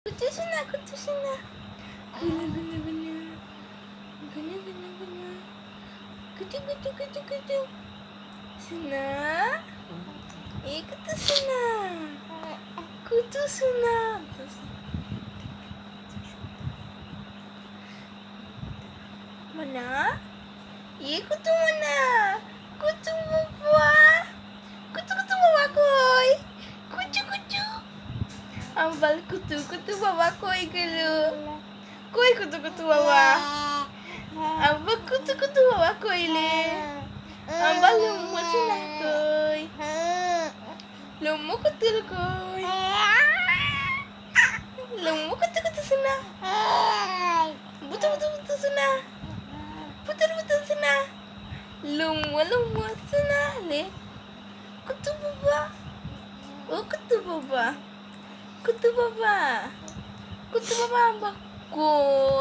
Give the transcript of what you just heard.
Kutu sana, kutu sana. Guna, guna, guna. Guna, guna, guna. Kutu, kutu, kutu, kutu. Sana. Kutu sana. Kutu sana. Mana? Kutu mana? Kutu bapa. Kutu kutu bapa koi. Kucu kucu. Ambal kutu kutu bapa koi gelu. Koi kutu kutu bapa. Ambal kutu kutu bapa koi le. Ambal lumut sila koi. Lumut kutu koi. Lumut kutu kutu sana. Butu butu butu sana. Betul-betul sana. Lumut sana le. Kutu bapa. Oh kutu bapa. Kutu bapa. Kutu bapa ambak koi.